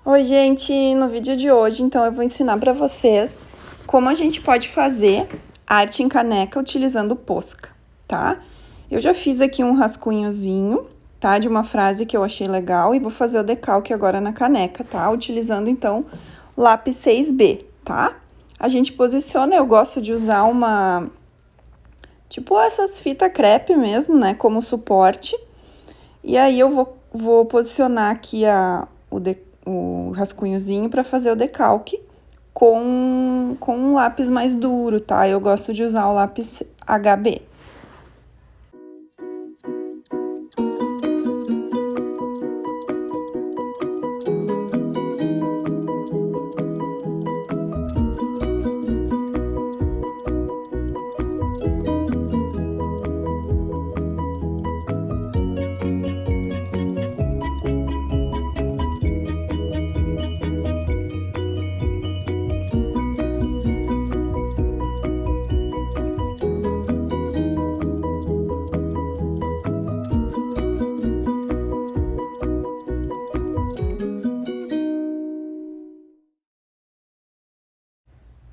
Oi, gente! No vídeo de hoje, então, eu vou ensinar para vocês como a gente pode fazer arte em caneca utilizando Posca, tá? Eu já fiz aqui um rascunhozinho, tá? De uma frase que eu achei legal e vou fazer o decalque agora na caneca, tá? Utilizando, então, lápis 6B, tá? A gente posiciona, eu gosto de usar tipo essas fitas crepe mesmo, né? Como suporte. E aí eu vou posicionar aqui o rascunhozinho para fazer o decalque com um lápis mais duro, tá? Eu gosto de usar o lápis HB.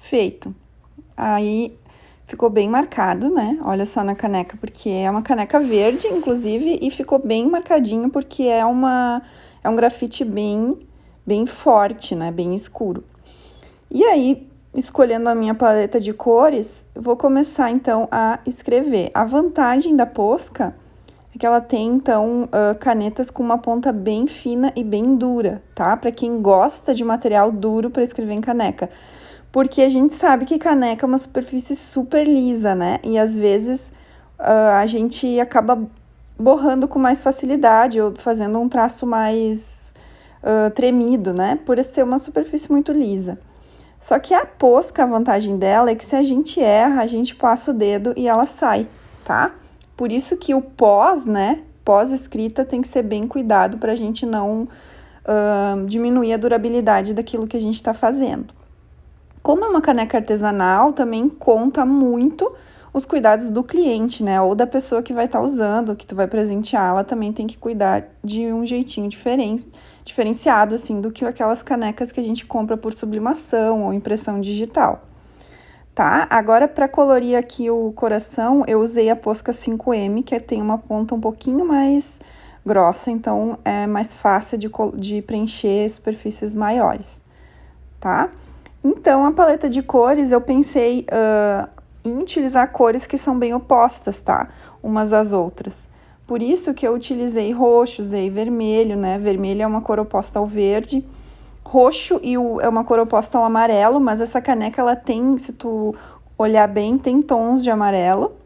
Feito. Aí ficou bem marcado, né? Olha só na caneca, porque é uma caneca verde, inclusive, e ficou bem marcadinho porque é um grafite bem forte, né? Bem escuro. E aí, escolhendo a minha paleta de cores, vou começar então a escrever. A vantagem da Posca é que ela tem então canetas com uma ponta bem fina e bem dura, tá? Para quem gosta de material duro para escrever em caneca. Porque a gente sabe que caneca é uma superfície super lisa, né? E às vezes a gente acaba borrando com mais facilidade ou fazendo um traço mais tremido, né? Por ser uma superfície muito lisa. Só que a Posca, a vantagem dela é que se a gente erra, a gente passa o dedo e ela sai, tá? Por isso que o pós, né? Pós-escrita tem que ser bem cuidado para a gente não diminuir a durabilidade daquilo que a gente está fazendo. Como é uma caneca artesanal, também conta muito os cuidados do cliente, né? Ou da pessoa que vai estar usando, que tu vai presentear, ela também tem que cuidar de um jeitinho diferenciado, assim, do que aquelas canecas que a gente compra por sublimação ou impressão digital, tá? Agora, para colorir aqui o coração, eu usei a Posca 5M, que tem uma ponta um pouquinho mais grossa, então é mais fácil de preencher superfícies maiores, tá? Então, a paleta de cores, eu pensei em utilizar cores que são bem opostas, tá? Umas às outras. Por isso que eu utilizei roxo, usei vermelho, né? Vermelho é uma cor oposta ao verde. Roxo é uma cor oposta ao amarelo, mas essa caneca, ela tem, se tu olhar bem, tem tons de amarelo.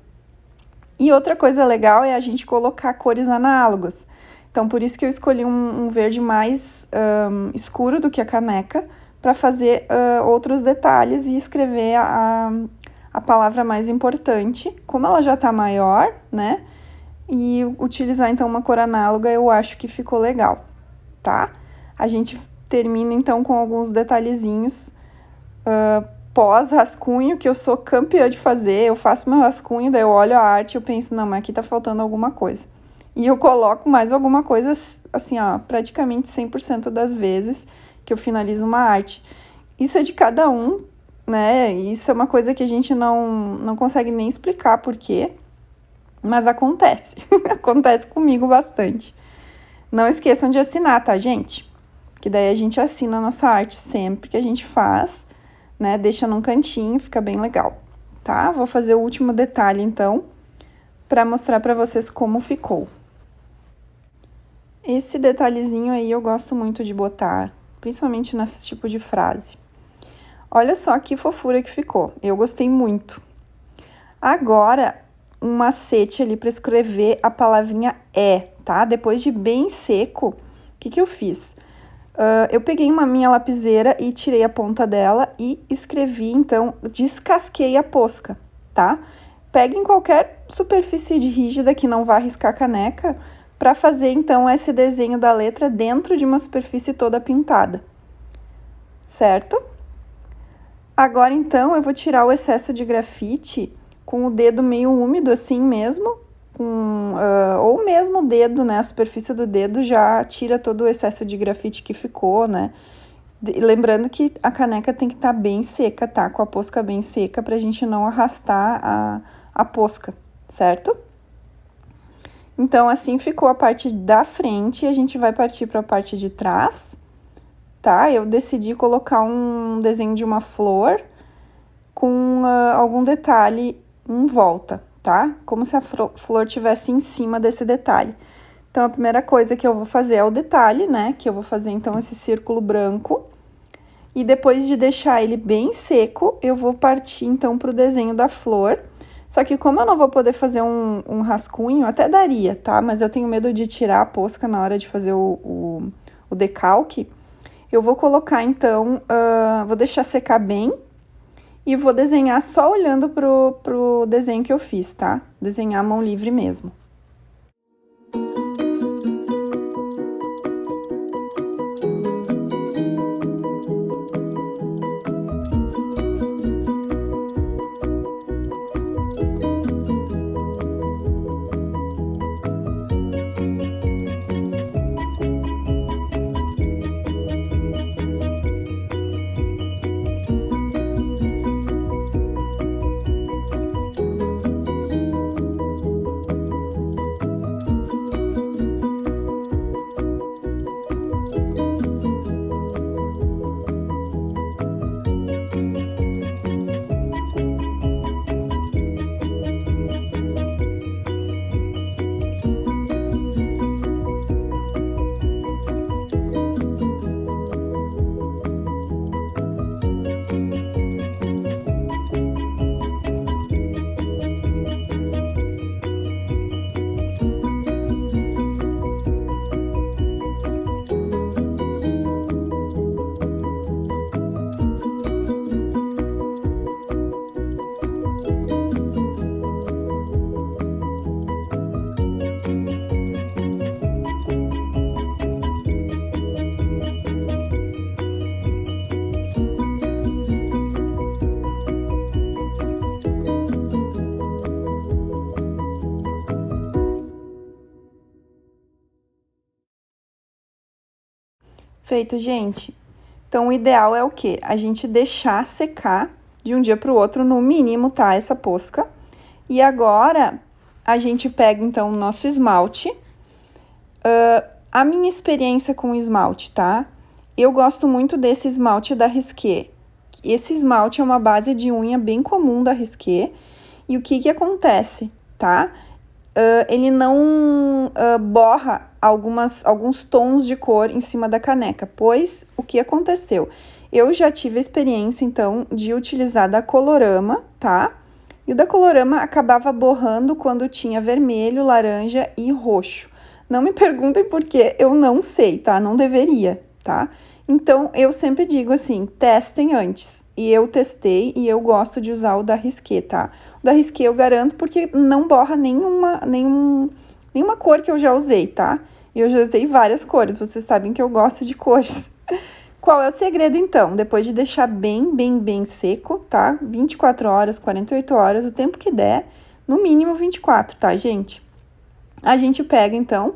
E outra coisa legal é a gente colocar cores análogas. Então, por isso que eu escolhi um verde mais escuro do que a caneca, para fazer outros detalhes e escrever a palavra mais importante. Como ela já tá maior, né? E utilizar, então, uma cor análoga, eu acho que ficou legal, tá? A gente termina, então, com alguns detalhezinhos pós-rascunho, que eu sou campeã de fazer. Eu faço meu rascunho, daí eu olho a arte e eu penso, não, mas aqui tá faltando alguma coisa. E eu coloco mais alguma coisa, assim, ó, praticamente 100% das vezes que eu finalizo uma arte. Isso é de cada um, né? Isso é uma coisa que a gente não consegue nem explicar por quê, mas acontece. Acontece comigo bastante. Não esqueçam de assinar, tá, gente? Que daí a gente assina a nossa arte sempre que a gente faz, né? Deixa num cantinho, fica bem legal, tá? Vou fazer o último detalhe, então, para mostrar para vocês como ficou. Esse detalhezinho aí eu gosto muito de botar, principalmente nesse tipo de frase. Olha só que fofura que ficou, eu gostei muito. Agora, um macete ali para escrever a palavrinha é, tá? Depois de bem seco, o que eu fiz? Eu peguei uma minha lapiseira e tirei a ponta dela e escrevi, então, descasquei a Posca, tá? Peguem qualquer superfície rígida que não vá riscar a caneca, para fazer, então, esse desenho da letra dentro de uma superfície toda pintada, certo? Agora, então, eu vou tirar o excesso de grafite com o dedo meio úmido, assim mesmo, ou mesmo o dedo, né? A superfície do dedo já tira todo o excesso de grafite que ficou, né? Lembrando que a caneca tem que estar bem seca, tá? Com a posca bem seca pra gente não arrastar a posca, certo? Então, assim ficou a parte da frente, a gente vai partir para a parte de trás, tá? Eu decidi colocar um desenho de uma flor com algum detalhe em volta, tá? Como se a flor tivesse em cima desse detalhe. Então, a primeira coisa que eu vou fazer é o detalhe, né? Que eu vou fazer, então, esse círculo branco. E depois de deixar ele bem seco, eu vou partir, então, pro desenho da flor. Só que como eu não vou poder fazer um rascunho, até daria, tá? Mas eu tenho medo de tirar a posca na hora de fazer o decalque. Eu vou colocar, então, vou deixar secar bem e vou desenhar só olhando pro desenho que eu fiz, tá? Desenhar a mão livre mesmo. Feito, gente. Então, o ideal é o quê? A gente deixar secar de um dia para o outro, no mínimo, tá? Essa posca. E agora, a gente pega, então, o nosso esmalte. A minha experiência com esmalte, tá? Eu gosto muito desse esmalte da Risqué. Esse esmalte é uma base de unha bem comum da Risqué. E o que acontece, tá? Ele não borra alguns tons de cor em cima da caneca, pois o que aconteceu? Eu já tive a experiência, então, de utilizar da Colorama, tá? E o da Colorama acabava borrando quando tinha vermelho, laranja e roxo. Não me perguntem por quê, eu não sei, tá? Não deveria, tá? Então, eu sempre digo assim, testem antes. E eu testei e eu gosto de usar o da Risqué, tá? O da Risqué eu garanto porque não borra nenhuma cor que eu já usei, tá? E eu já usei várias cores, vocês sabem que eu gosto de cores. Qual é o segredo, então? Depois de deixar bem seco, tá? 24 horas, 48 horas, o tempo que der, no mínimo 24, tá, gente? A gente pega, então,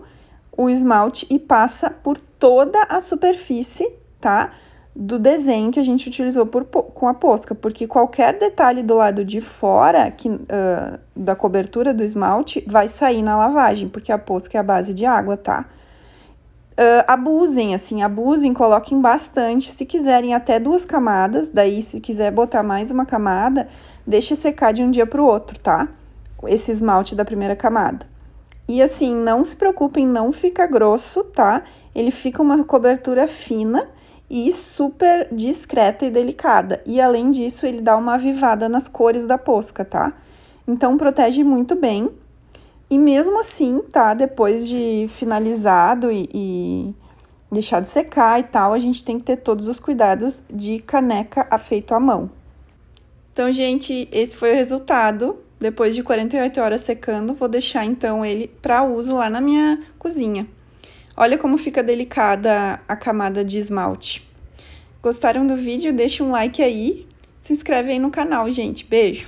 o esmalte e passa por toda a superfície, tá? Do desenho que a gente utilizou com a posca, porque qualquer detalhe do lado de fora da cobertura do esmalte vai sair na lavagem, porque a posca é a base de água, tá? Abusem, coloquem bastante, se quiserem até 2 camadas, daí se quiser botar mais uma camada, deixe secar de um dia pro outro, tá? Esse esmalte da primeira camada. E assim, não se preocupem, não fica grosso, tá? Ele fica uma cobertura fina e super discreta e delicada. E além disso, ele dá uma avivada nas cores da posca, tá? Então, protege muito bem. E mesmo assim, tá? Depois de finalizado e deixado secar e tal, a gente tem que ter todos os cuidados de caneca feito à mão. Então, gente, esse foi o resultado. Depois de 48 horas secando, vou deixar, então, ele para uso lá na minha cozinha. Olha como fica delicada a camada de esmalte. Gostaram do vídeo? Deixa um like aí. Se inscreve aí no canal, gente. Beijo!